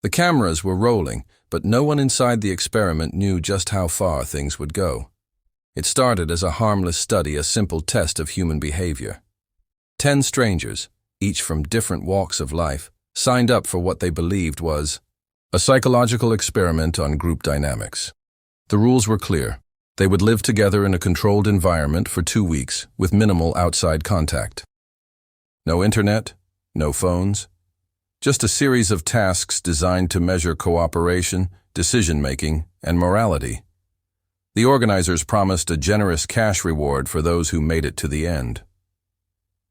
The cameras were rolling, but no one inside the experiment knew just how far things would go. It started as a harmless study, a simple test of human behavior. 10 strangers, each from different walks of life, signed up for what they believed was a psychological experiment on group dynamics. The rules were clear. They would live together in a controlled environment for 2 weeks with minimal outside contact. No internet, no phones, just a series of tasks designed to measure cooperation, decision-making, and morality. The organizers promised a generous cash reward for those who made it to the end.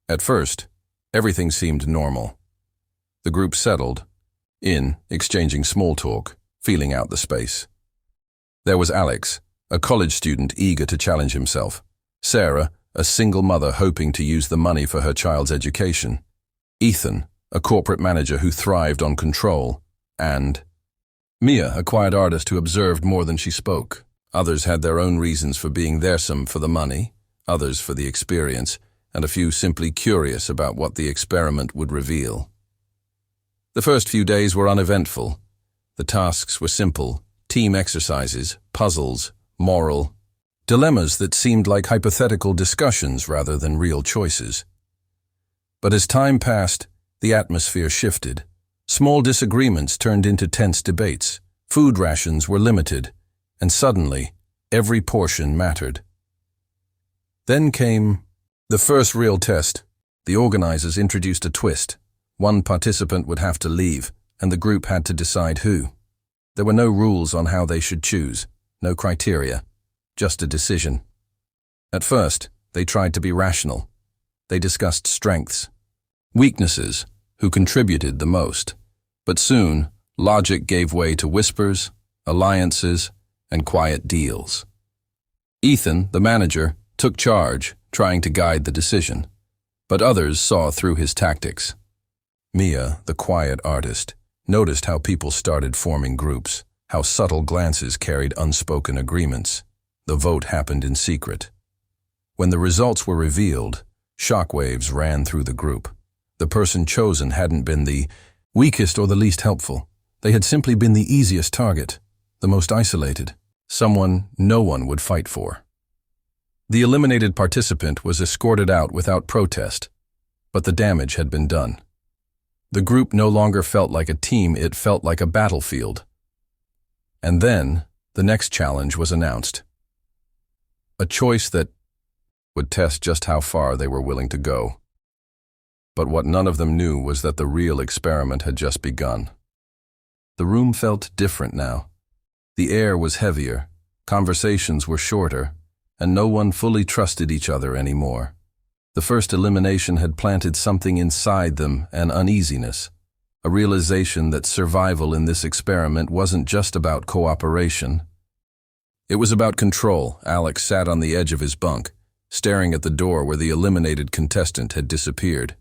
At first, everything seemed normal. The group settled in, exchanging small talk, feeling out the space. There was Alex, a college student eager to challenge himself. Sarah, a single mother hoping to use the money for her child's education. Ethan, a corporate manager who thrived on control. And Mia, a quiet artist who observed more than she spoke. Others had their own reasons for being there, some for the money, others for the experience, and a few simply curious about what the experiment would reveal. The first few days were uneventful. The tasks were simple, team exercises, puzzles, moral dilemmas that seemed like hypothetical discussions rather than real choices. But as time passed, the atmosphere shifted. Small disagreements turned into tense debates. Food rations were limited, and suddenly, every portion mattered. Then came the first real test. The organizers introduced a twist. One participant would have to leave, and the group had to decide who. There were no rules on how they should choose, no criteria, just a decision. At first, they tried to be rational. They discussed strengths, weaknesses, who contributed the most. But soon, logic gave way to whispers, alliances, and quiet deals. Ethan, the manager, took charge, trying to guide the decision. But others saw through his tactics. Mia, the quiet artist, noticed how people started forming groups, how subtle glances carried unspoken agreements. The vote happened in secret. When the results were revealed, shockwaves ran through the group. The person chosen hadn't been the weakest or the least helpful. They had simply been the easiest target, the most isolated, someone no one would fight for. The eliminated participant was escorted out without protest, but the damage had been done. The group no longer felt like a team, it felt like a battlefield. And then, the next challenge was announced. A choice that would test just how far they were willing to go. But what none of them knew was that the real experiment had just begun. The room felt different now. The air was heavier, conversations were shorter, and no one fully trusted each other anymore. The first elimination had planted something inside them, an uneasiness, a realization that survival in this experiment wasn't just about cooperation. It was about control. Alex sat on the edge of his bunk, staring at the door where the eliminated contestant had disappeared.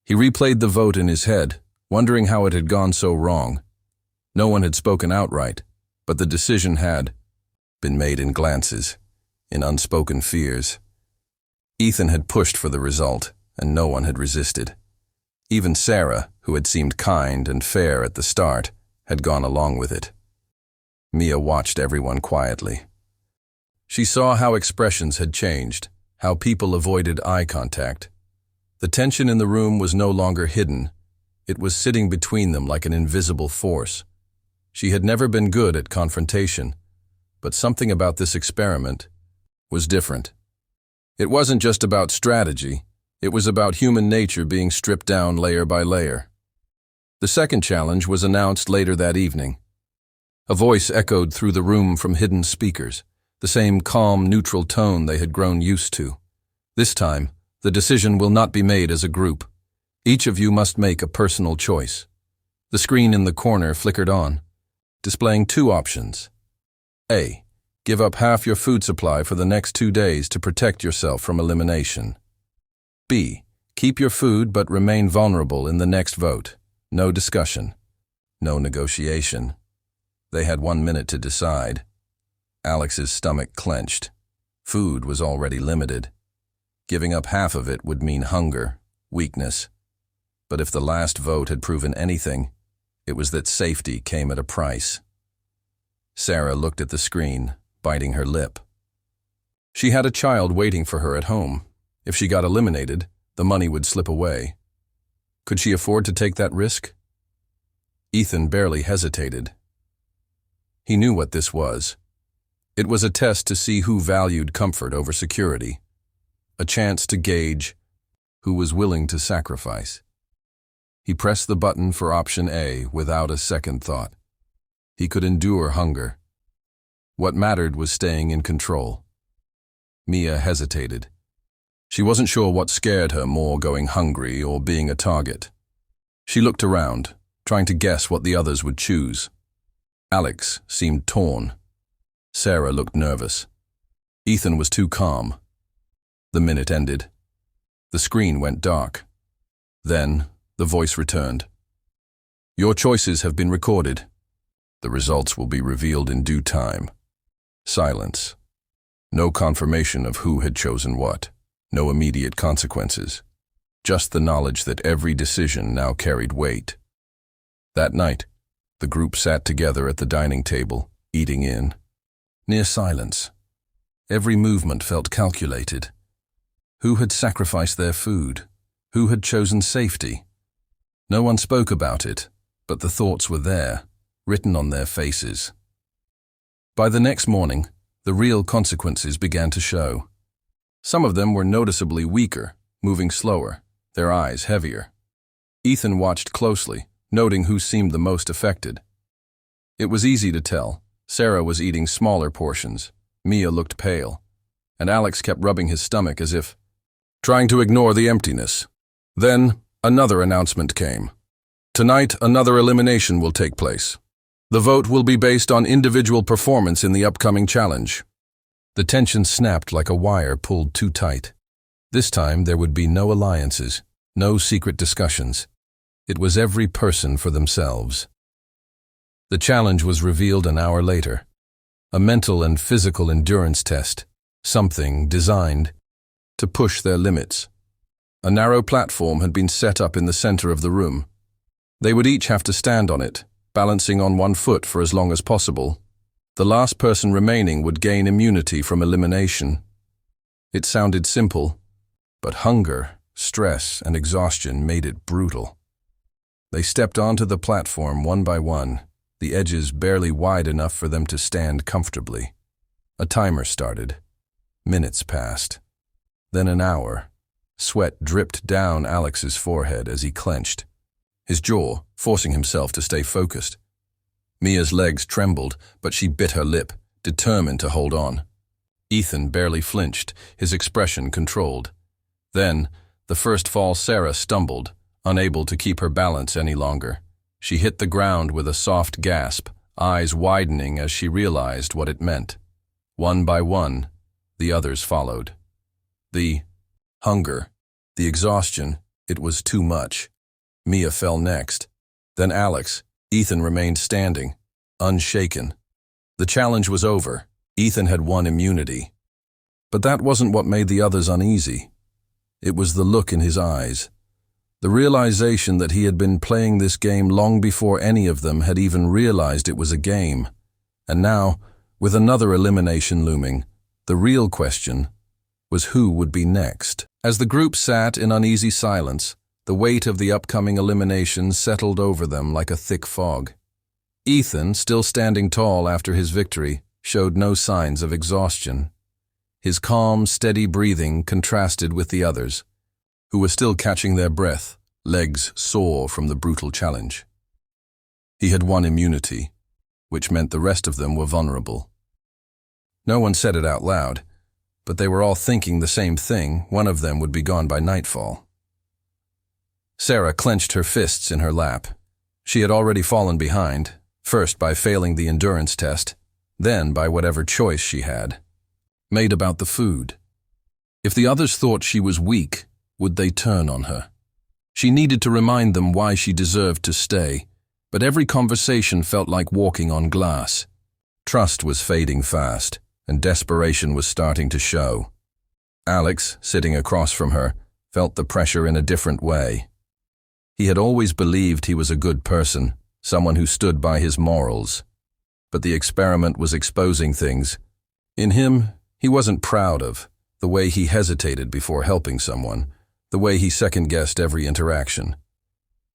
He replayed the vote in his head, wondering how it had gone so wrong. No one had spoken outright, but the decision had been made in glances, in unspoken fears. Ethan had pushed for the result, and no one had resisted. Even Sarah, who had seemed kind and fair at the start, had gone along with it. Mia watched everyone quietly. She saw how expressions had changed, how people avoided eye contact. The tension in the room was no longer hidden. It was sitting between them like an invisible force. She had never been good at confrontation, but something about this experiment was different. It wasn't just about strategy. It was about human nature being stripped down layer by layer. The second challenge was announced later that evening. A voice echoed through the room from hidden speakers, the same calm, neutral tone they had grown used to. This time, the decision will not be made as a group. Each of you must make a personal choice. The screen in the corner flickered on, displaying 2 options. A. Give up half your food supply for the next 2 days to protect yourself from elimination. B. Keep your food but remain vulnerable in the next vote. No discussion. No negotiation. They had 1 minute to decide. Alex's stomach clenched. Food was already limited. Giving up half of it would mean hunger, weakness. But if the last vote had proven anything, It was that safety came at a price. Sarah looked at the screen, biting her lip. She had a child waiting for her at home. If she got eliminated, the money would slip away. Could she afford to take that risk? Ethan barely hesitated. He knew what this was. It was a test to see who valued comfort over security, a chance to gauge who was willing to sacrifice. He pressed the button for option A without a second thought. He could endure hunger. What mattered was staying in control. Mia hesitated. She wasn't sure what scared her more, going hungry or being a target. She looked around, trying to guess what the others would choose. Alex seemed torn. Sarah looked nervous. Ethan was too calm. The minute ended. The screen went dark. Then, the voice returned. "Your choices have been recorded. The results will be revealed in due time." Silence. No confirmation of who had chosen what. No immediate consequences. Just the knowledge that every decision now carried weight. That night, the group sat together at the dining table, eating in near silence. Every movement felt calculated. Who had sacrificed their food? Who had chosen safety? No one spoke about it, but the thoughts were there, written on their faces. By the next morning, the real consequences began to show. Some of them were noticeably weaker, moving slower, their eyes heavier. Ethan watched closely, noting who seemed the most affected. It was easy to tell. Sarah was eating smaller portions, Mia looked pale, and Alex kept rubbing his stomach as if trying to ignore the emptiness. Then, another announcement came. Tonight, another elimination will take place. The vote will be based on individual performance in the upcoming challenge. The tension snapped like a wire pulled too tight. This time, there would be no alliances, no secret discussions. It was every person for themselves. The challenge was revealed an hour later. A mental and physical endurance test, something designed to push their limits. A narrow platform had been set up in the center of the room. They would each have to stand on it, balancing on one foot for as long as possible. The last person remaining would gain immunity from elimination. It sounded simple, but hunger, stress, and exhaustion made it brutal. They stepped onto the platform one by one, the edges barely wide enough for them to stand comfortably. A timer started. Minutes passed. Then an hour. Sweat dripped down Alex's forehead as he clenched, his jaw forcing himself to stay focused. Mia's legs trembled, but she bit her lip, determined to hold on. Ethan barely flinched, his expression controlled. Then, the first fall, Sarah stumbled, unable to keep her balance any longer. She hit the ground with a soft gasp, eyes widening as she realized what it meant. One by one, the others followed. The hunger, the exhaustion, it was too much. Mia fell next. Then Alex. Ethan remained standing, unshaken. The challenge was over. Ethan had won immunity. But that wasn't what made the others uneasy. It was the look in his eyes. The realization that he had been playing this game long before any of them had even realized it was a game. And now, with another elimination looming, the real question was who would be next. As the group sat in uneasy silence, the weight of the upcoming elimination settled over them like a thick fog. Ethan, still standing tall after his victory, showed no signs of exhaustion. His calm, steady breathing contrasted with the others, who were still catching their breath, legs sore from the brutal challenge. He had won immunity, which meant the rest of them were vulnerable. No one said it out loud, but they were all thinking the same thing. One of them would be gone by nightfall. Sarah clenched her fists in her lap. She had already fallen behind, first by failing the endurance test, then by whatever choice she had made about the food. If the others thought she was weak, would they turn on her? She needed to remind them why she deserved to stay, but every conversation felt like walking on glass. Trust was fading fast, and desperation was starting to show. Alex, sitting across from her, felt the pressure in a different way. He had always believed he was a good person, someone who stood by his morals. But the experiment was exposing things. In him, he wasn't proud of the way he hesitated before helping someone, the way he second-guessed every interaction.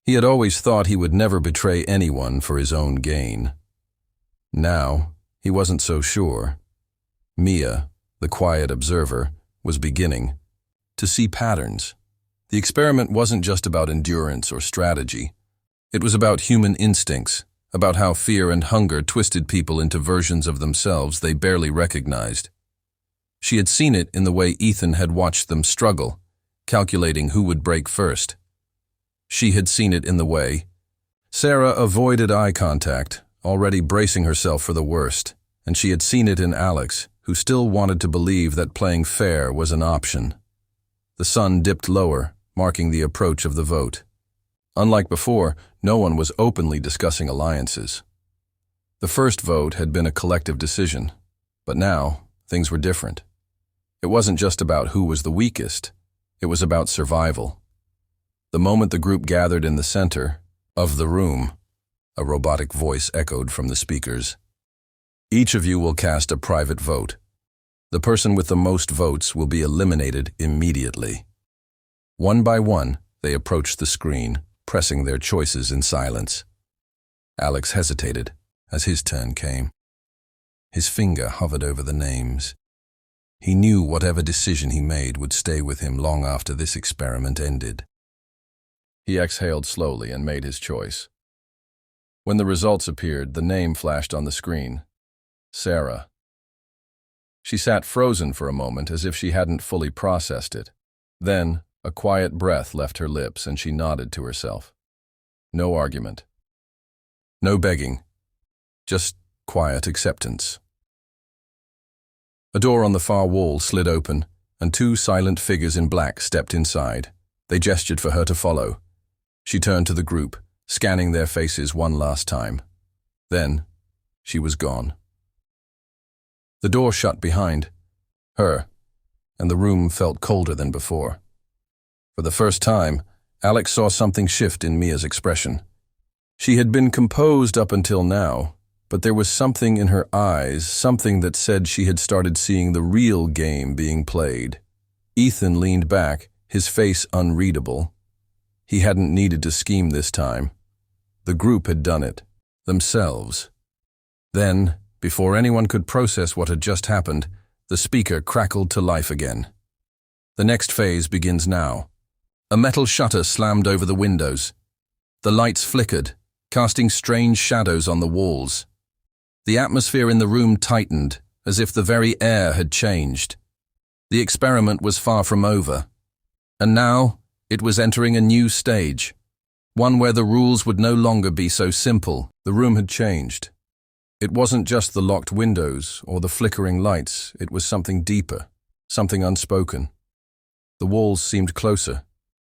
He had always thought he would never betray anyone for his own gain. Now, he wasn't so sure. Mia, the quiet observer, was beginning to see patterns. The experiment wasn't just about endurance or strategy. It was about human instincts, about how fear and hunger twisted people into versions of themselves they barely recognized. She had seen it in the way Ethan had watched them struggle, calculating who would break first. She had seen it in the way Sarah avoided eye contact, already bracing herself for the worst, and she had seen it in Alex, who still wanted to believe that playing fair was an option. The sun dipped lower, marking the approach of the vote. Unlike before, no one was openly discussing alliances. The first vote had been a collective decision, but now things were different. It wasn't just about who was the weakest, it was about survival. The moment the group gathered in the center of the room, a robotic voice echoed from the speakers. Each of you will cast a private vote. The person with the most votes will be eliminated immediately. One by one, they approached the screen, pressing their choices in silence. Alex hesitated as his turn came. His finger hovered over the names. He knew whatever decision he made would stay with him long after this experiment ended. He exhaled slowly and made his choice. When the results appeared, the name flashed on the screen. Sarah. She sat frozen for a moment as if she hadn't fully processed it. Then, a quiet breath left her lips and she nodded to herself. No argument. No begging. Just quiet acceptance. A door on the far wall slid open, and two silent figures in black stepped inside. They gestured for her to follow. She turned to the group, scanning their faces one last time. Then, she was gone. The door shut behind her, and the room felt colder than before. For the first time, Alex saw something shift in Mia's expression. She had been composed up until now, but there was something in her eyes, something that said she had started seeing the real game being played. Ethan leaned back, his face unreadable. He hadn't needed to scheme this time. The group had done it, themselves. Then, before anyone could process what had just happened, the speaker crackled to life again. The next phase begins now. A metal shutter slammed over the windows. The lights flickered, casting strange shadows on the walls. The atmosphere in the room tightened, as if the very air had changed. The experiment was far from over. And now, it was entering a new stage. One where the rules would no longer be so simple. The room had changed. It wasn't just the locked windows or the flickering lights, it was something deeper, something unspoken. The walls seemed closer,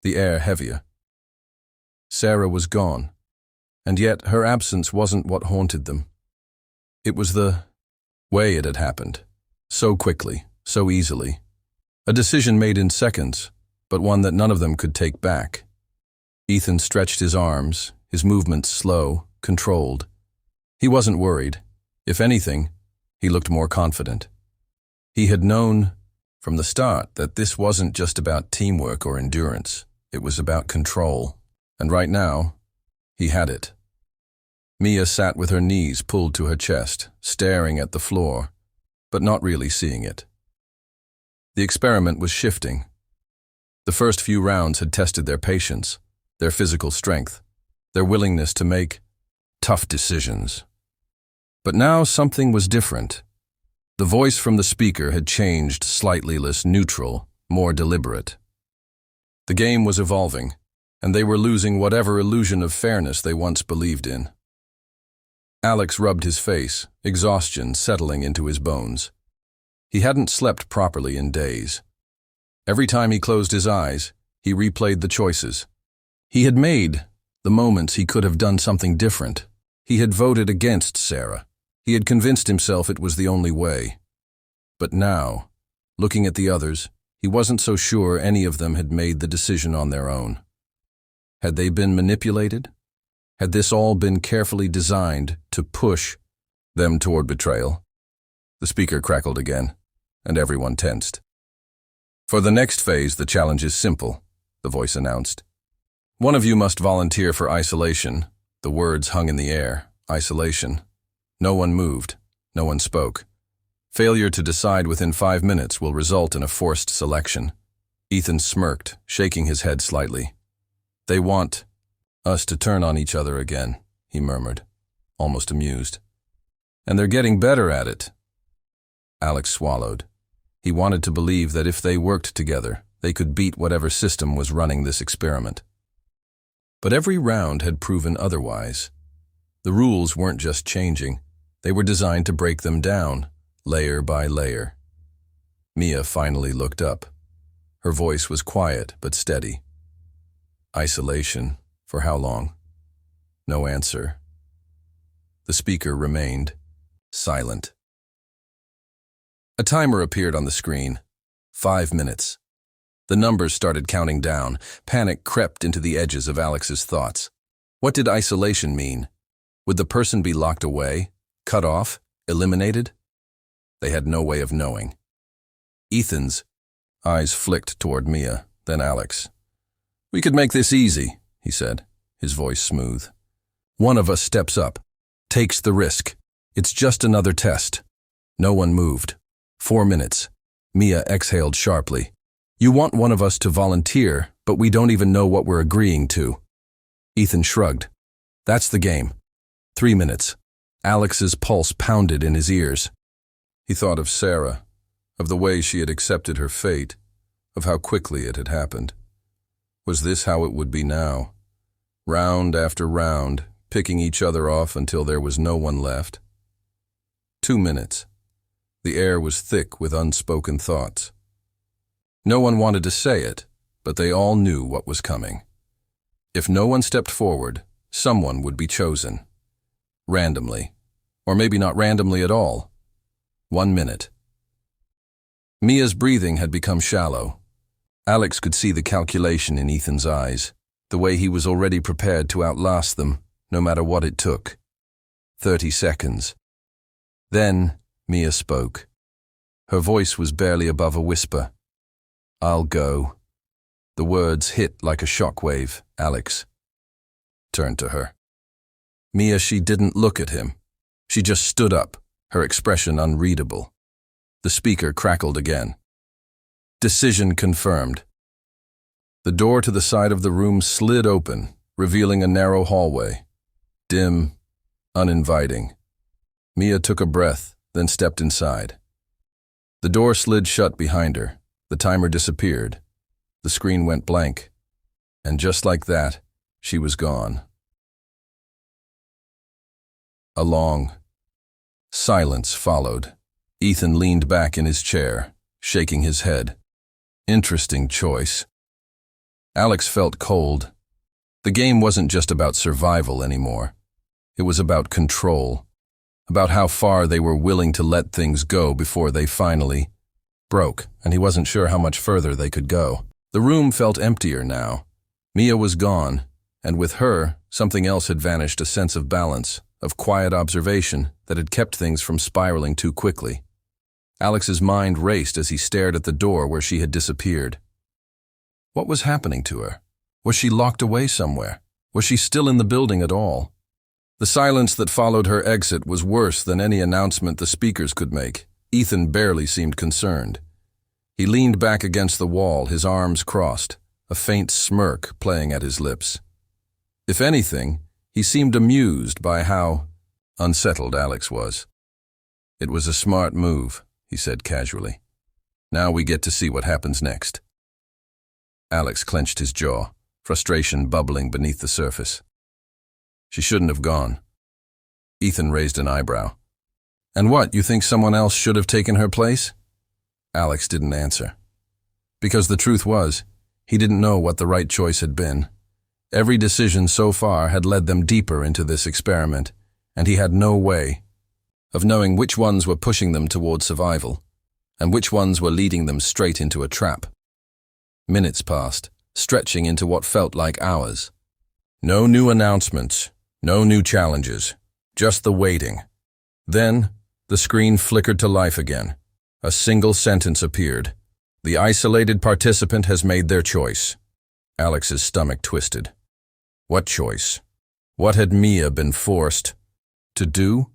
the air heavier. Sarah was gone, and yet her absence wasn't what haunted them. It was the way it had happened, so quickly, so easily. A decision made in seconds, but one that none of them could take back. Ethan stretched his arms, his movements slow, controlled. He wasn't worried. If anything, he looked more confident. He had known from the start that this wasn't just about teamwork or endurance. It was about control. And right now, he had it. Mia sat with her knees pulled to her chest, staring at the floor, but not really seeing it. The experiment was shifting. The first few rounds had tested their patience, their physical strength, their willingness to make tough decisions. But now something was different. The voice from the speaker had changed, slightly less neutral, more deliberate. The game was evolving, and they were losing whatever illusion of fairness they once believed in. Alex rubbed his face, exhaustion settling into his bones. He hadn't slept properly in days. Every time he closed his eyes, he replayed the choices. He had made the moments he could have done something different. He had voted against Sarah. He had convinced himself it was the only way. But now, looking at the others, he wasn't so sure any of them had made the decision on their own. Had they been manipulated? Had this all been carefully designed to push them toward betrayal? The speaker crackled again, and everyone tensed. For the next phase, the challenge is simple, the voice announced. One of you must volunteer for isolation. The words hung in the air. Isolation. No one moved. No one spoke. Failure to decide within 5 minutes will result in a forced selection. Ethan smirked, shaking his head slightly. They want us to turn on each other again, he murmured, almost amused. And they're getting better at it. Alex swallowed. He wanted to believe that if they worked together, they could beat whatever system was running this experiment. But every round had proven otherwise. The rules weren't just changing. They were designed to break them down, layer by layer. Mia finally looked up. Her voice was quiet but steady. Isolation. For how long? No answer. The speaker remained silent. A timer appeared on the screen. 5 minutes. The numbers started counting down. Panic crept into the edges of Alex's thoughts. What did isolation mean? Would the person be locked away, cut off, eliminated? They had no way of knowing. Ethan's eyes flicked toward Mia, then Alex. We could make this easy, he said, his voice smooth. One of us steps up, takes the risk. It's just another test. No one moved. 4 minutes. Mia exhaled sharply. You want one of us to volunteer, but we don't even know what we're agreeing to. Ethan shrugged. That's the game. 3 minutes. Alex's pulse pounded in his ears. He thought of Sarah, of the way she had accepted her fate, of how quickly it had happened. Was this how it would be now? Round after round, picking each other off until there was no one left? 2 minutes. The air was thick with unspoken thoughts. No one wanted to say it, but they all knew what was coming. If no one stepped forward, someone would be chosen. Randomly. Or maybe not randomly at all. 1 minute. Mia's breathing had become shallow. Alex could see the calculation in Ethan's eyes, the way he was already prepared to outlast them, no matter what it took. 30 seconds. Then Mia spoke. Her voice was barely above a whisper. I'll go. The words hit like a shockwave. Alex turned to her. Mia, she didn't look at him. She just stood up, her expression unreadable. The speaker crackled again. Decision confirmed. The door to the side of the room slid open, revealing a narrow hallway. Dim, uninviting. Mia took a breath, then stepped inside. The door slid shut behind her. The timer disappeared. The screen went blank. And just like that, she was gone. A long silence followed. Ethan leaned back in his chair, shaking his head. Interesting choice. Alex felt cold. The game wasn't just about survival anymore. It was about control. About how far they were willing to let things go before they finally broke, and he wasn't sure how much further they could go. The room felt emptier now. Mia was gone, and with her, something else had vanished, a sense of balance, of quiet observation that had kept things from spiraling too quickly. Alex's mind raced as he stared at the door where she had disappeared. What was happening to her? Was she locked away somewhere? Was she still in the building at all? The silence that followed her exit was worse than any announcement the speakers could make. Ethan barely seemed concerned. He leaned back against the wall, his arms crossed, a faint smirk playing at his lips. If anything, he seemed amused by how unsettled Alex was. It was a smart move, he said casually. Now we get to see what happens next. Alex clenched his jaw, frustration bubbling beneath the surface. She shouldn't have gone. Ethan raised an eyebrow. And what, you think someone else should have taken her place? Alex didn't answer. Because the truth was, he didn't know what the right choice had been. Every decision so far had led them deeper into this experiment, and he had no way of knowing which ones were pushing them toward survival, and which ones were leading them straight into a trap. Minutes passed, stretching into what felt like hours. No new announcements, No new challenges, just the waiting. Then, the screen flickered to life again. A single sentence appeared. The isolated participant has made their choice. Alex's stomach twisted. What choice? What had Mia been forced to do?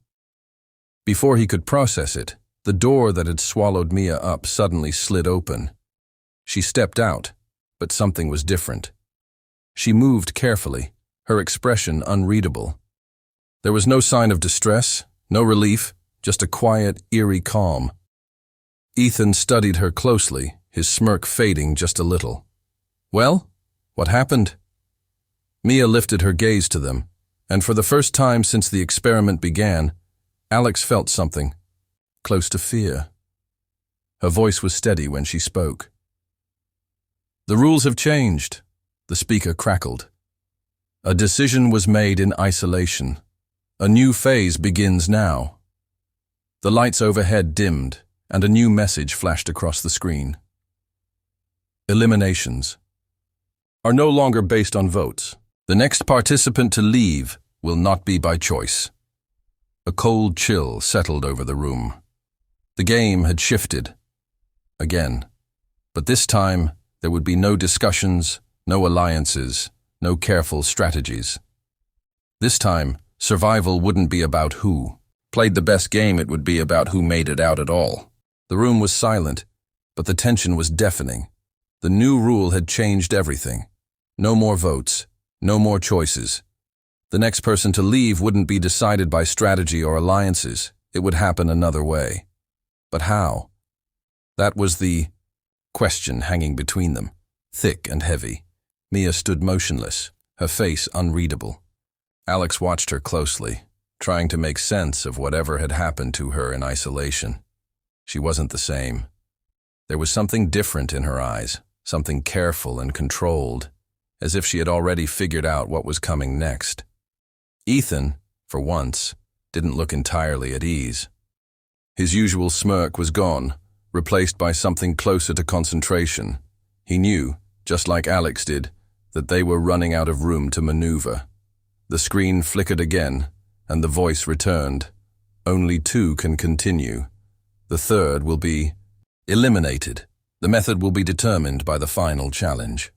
Before he could process it, the door that had swallowed Mia up suddenly slid open. She stepped out, but something was different. She moved carefully, her expression unreadable. There was no sign of distress, no relief, just a quiet, eerie calm. Ethan studied her closely, his smirk fading just a little. Well, what happened? Mia lifted her gaze to them, and for the first time since the experiment began, Alex felt something, close to fear. Her voice was steady when she spoke. The rules have changed, the speaker crackled. A decision was made in isolation. A new phase begins now. The lights overhead dimmed, and a new message flashed across the screen. Eliminations are no longer based on votes. The next participant to leave will not be by choice. A cold chill settled over the room. The game had shifted. Again. But this time, there would be no discussions, no alliances, no careful strategies. This time, survival wouldn't be about who played the best game, it would be about who made it out at all. The room was silent, but the tension was deafening. The new rule had changed everything. No more votes, no more choices. The next person to leave wouldn't be decided by strategy or alliances. It would happen another way. But how? That was the question hanging between them, thick and heavy. Mia stood motionless, her face unreadable. Alex watched her closely, trying to make sense of whatever had happened to her in isolation. She wasn't the same. There was something different in her eyes, something careful and controlled, as if she had already figured out what was coming next. Ethan, for once, didn't look entirely at ease. His usual smirk was gone, replaced by something closer to concentration. He knew, just like Alex did, that they were running out of room to maneuver. The screen flickered again, and the voice returned. Only two can continue. The third will be eliminated. The method will be determined by the final challenge.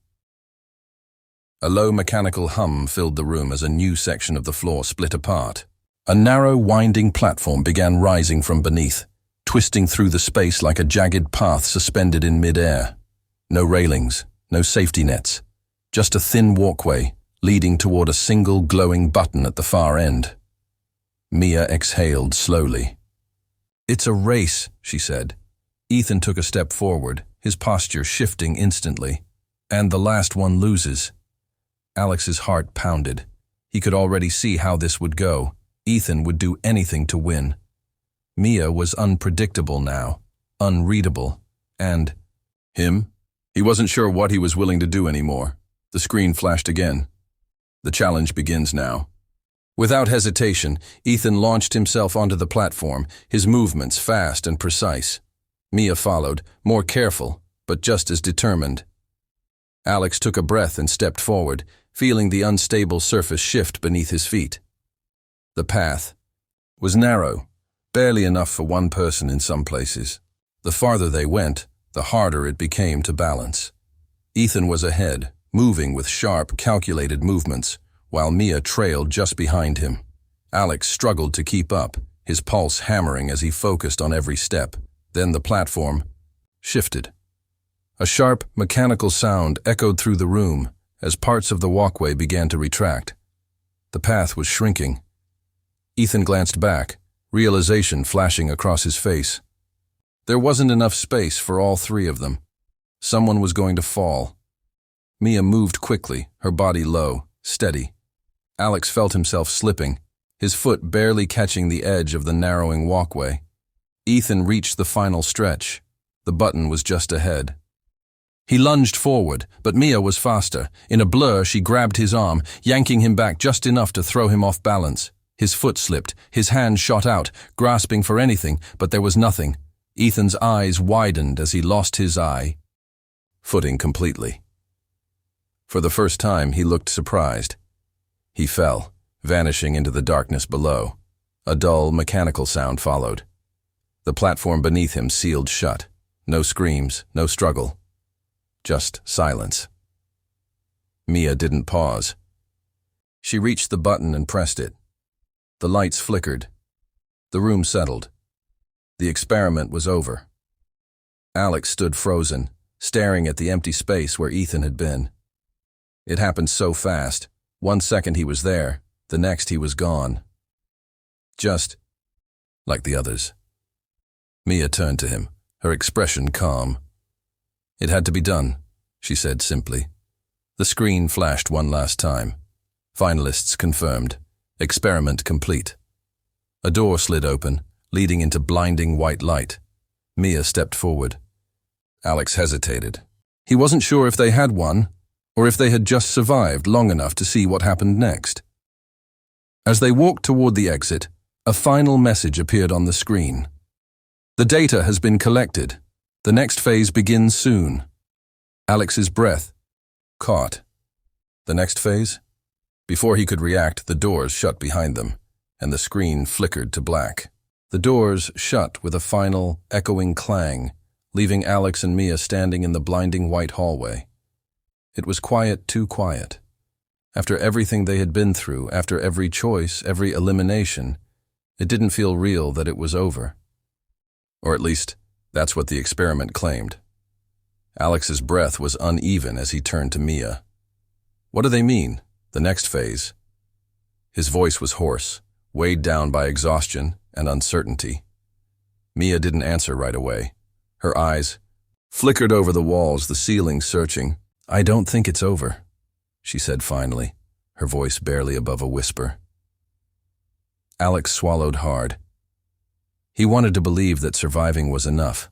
A low mechanical hum filled the room as a new section of the floor split apart. A narrow, winding platform began rising from beneath, twisting through the space like a jagged path suspended in mid-air. No railings, no safety nets, just a thin walkway leading toward a single glowing button at the far end. Mia exhaled slowly. "It's a race," she said. Ethan took a step forward, his posture shifting instantly. "And the last one loses." Alex's heart pounded. He could already see how this would go. Ethan would do anything to win. Mia was unpredictable now, unreadable, and him? He wasn't sure what he was willing to do anymore. The screen flashed again. The challenge begins now. Without hesitation, Ethan launched himself onto the platform, his movements fast and precise. Mia followed, more careful, but just as determined. Alex took a breath and stepped forward, feeling the unstable surface shift beneath his feet. The path was narrow, barely enough for one person in some places. The farther they went, the harder it became to balance. Ethan was ahead, moving with sharp, calculated movements, while Mia trailed just behind him. Alex struggled to keep up, his pulse hammering as he focused on every step. Then the platform shifted. A sharp, mechanical sound echoed through the room as parts of the walkway began to retract. The path was shrinking. Ethan glanced back, realization flashing across his face. There wasn't enough space for all three of them. Someone was going to fall. Mia moved quickly, her body low, steady. Alex felt himself slipping, his foot barely catching the edge of the narrowing walkway. Ethan reached the final stretch. The button was just ahead. He lunged forward, but Mia was faster. In a blur, she grabbed his arm, yanking him back just enough to throw him off balance. His foot slipped, his hand shot out, grasping for anything, but there was nothing. Ethan's eyes widened as he lost his footing completely. For the first time, he looked surprised. He fell, vanishing into the darkness below. A dull, mechanical sound followed. The platform beneath him sealed shut. No screams, no struggle. Just silence. Mia didn't pause. She reached the button and pressed it. The lights flickered. The room settled. The experiment was over. Alex stood frozen, staring at the empty space where Ethan had been. It happened so fast. 1 second he was there, the next he was gone. Just like the others. Mia turned to him, her expression calm. "It had to be done," she said simply. The screen flashed one last time. Finalists confirmed. Experiment complete. A door slid open, leading into blinding white light. Mia stepped forward. Alex hesitated. He wasn't sure if they had won, or if they had just survived long enough to see what happened next. As they walked toward the exit, a final message appeared on the screen. "The data has been collected. The next phase begins soon." Alex's breath caught. The next phase? Before he could react, the doors shut behind them, and the screen flickered to black. The doors shut with a final, echoing clang, leaving Alex and Mia standing in the blinding white hallway. It was quiet, too quiet. After everything they had been through, after every choice, every elimination, it didn't feel real that it was over. Or at least, that's what the experiment claimed. Alex's breath was uneven as he turned to Mia. "What do they mean, the next phase?" His voice was hoarse, weighed down by exhaustion and uncertainty. Mia didn't answer right away. Her eyes flickered over the walls, the ceiling searching. "I don't think it's over," she said finally, her voice barely above a whisper. Alex swallowed hard. He wanted to believe that surviving was enough,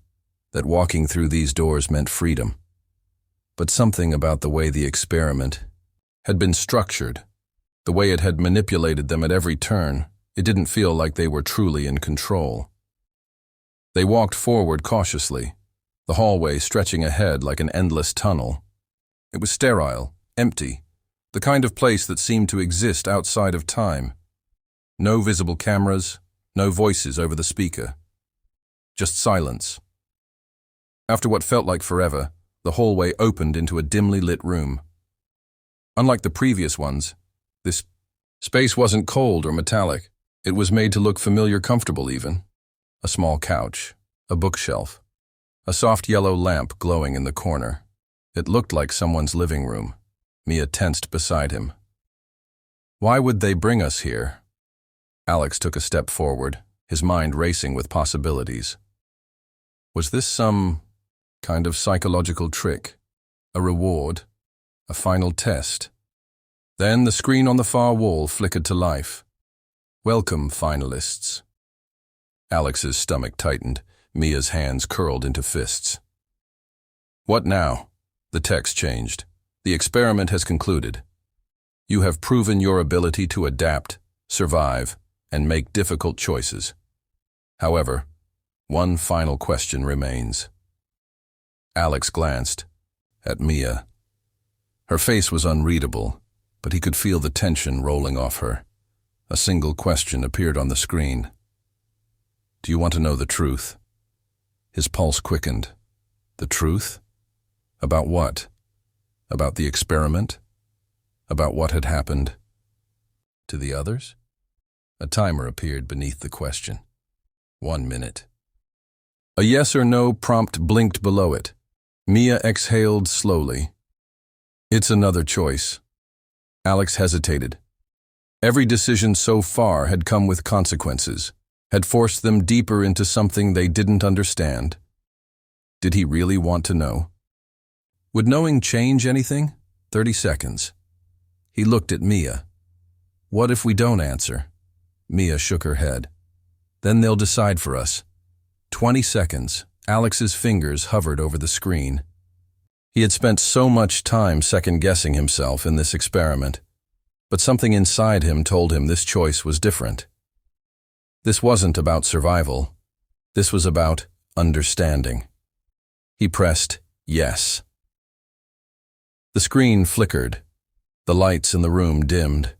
that walking through these doors meant freedom. But something about the way the experiment had been structured, the way it had manipulated them at every turn, it didn't feel like they were truly in control. They walked forward cautiously, the hallway stretching ahead like an endless tunnel. It was sterile, empty, the kind of place that seemed to exist outside of time. No visible cameras, no voices over the speaker. Just silence. After what felt like forever, the hallway opened into a dimly lit room. Unlike the previous ones, this space wasn't cold or metallic. It was made to look familiar, comfortable even. A small couch, a bookshelf, a soft yellow lamp glowing in the corner. It looked like someone's living room. Mia tensed beside him. "Why would they bring us here?" Alex took a step forward, his mind racing with possibilities. Was this some kind of psychological trick? A reward? A final test? Then the screen on the far wall flickered to life. "Welcome, finalists." Alex's stomach tightened, Mia's hands curled into fists. "What now?" The text changed. "The experiment has concluded. You have proven your ability to adapt, survive, and make difficult choices. However, one final question remains." Alex glanced at Mia. Her face was unreadable, but he could feel the tension rolling off her. A single question appeared on the screen. "Do you want to know the truth?" His pulse quickened. The truth? About what? About the experiment? About what had happened to the others? A timer appeared beneath the question. 1 minute. A yes or no prompt blinked below it. Mia exhaled slowly. "It's another choice." Alex hesitated. Every decision so far had come with consequences, had forced them deeper into something they didn't understand. Did he really want to know? Would knowing change anything? 30 seconds. He looked at Mia. "What if we don't answer?" Mia shook her head. "Then they'll decide for us." 20 seconds. Alex's fingers hovered over the screen. He had spent so much time second-guessing himself in this experiment, but something inside him told him this choice was different. This wasn't about survival. This was about understanding. He pressed yes. The screen flickered. The lights in the room dimmed.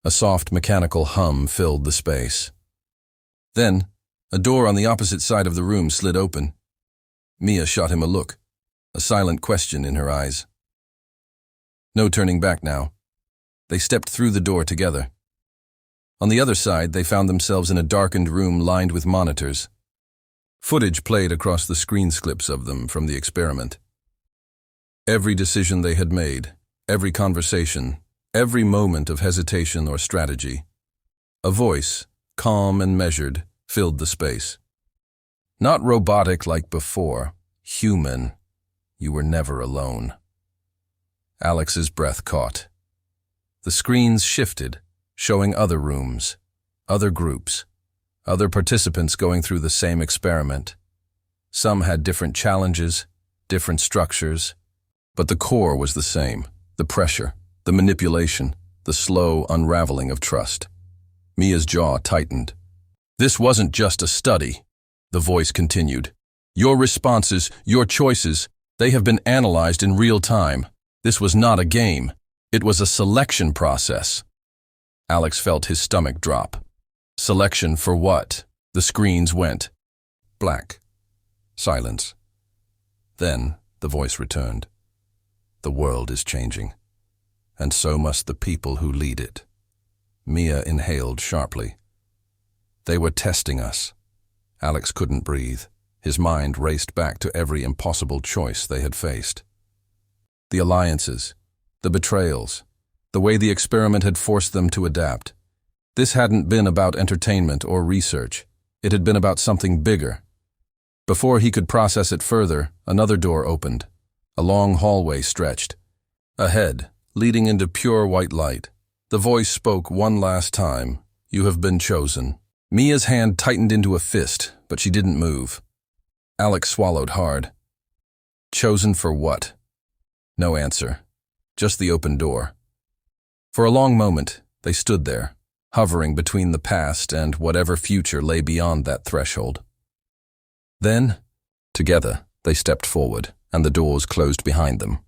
A soft mechanical hum filled the space. Then, a door on the opposite side of the room slid open. Mia shot him a look, a silent question in her eyes. No turning back now. They stepped through the door together. On the other side, they found themselves in a darkened room lined with monitors. Footage played across the screen clips of them from the experiment. Every decision they had made, every conversation, every moment of hesitation or strategy. A voice, calm and measured, filled the space. Not robotic like before, human. You were never alone. Alex's breath caught. The screens shifted, showing other rooms, other groups, other participants going through the same experiment. Some had different challenges, different structures, but the core was the same: the pressure, the manipulation, the slow unraveling of trust. Mia's jaw tightened. This wasn't just a study, the voice continued. Your responses, your choices, they have been analyzed in real time. This was not a game. It was a selection process. Alex felt his stomach drop. Selection for what? The screens went black. Silence. Then the voice returned. The world is changing, and so must the people who lead it. Mia inhaled sharply. They were testing us. Alex couldn't breathe. His mind raced back to every impossible choice they had faced. The alliances, the betrayals, the way the experiment had forced them to adapt. This hadn't been about entertainment or research. It had been about something bigger. Before he could process it further, another door opened. A long hallway stretched. Ahead, leading into pure white light, the voice spoke one last time. You have been chosen. Mia's hand tightened into a fist, but she didn't move. Alex swallowed hard. Chosen for what? No answer. Just the open door. For a long moment, they stood there, hovering between the past and whatever future lay beyond that threshold. Then, together, they stepped forward, and the doors closed behind them.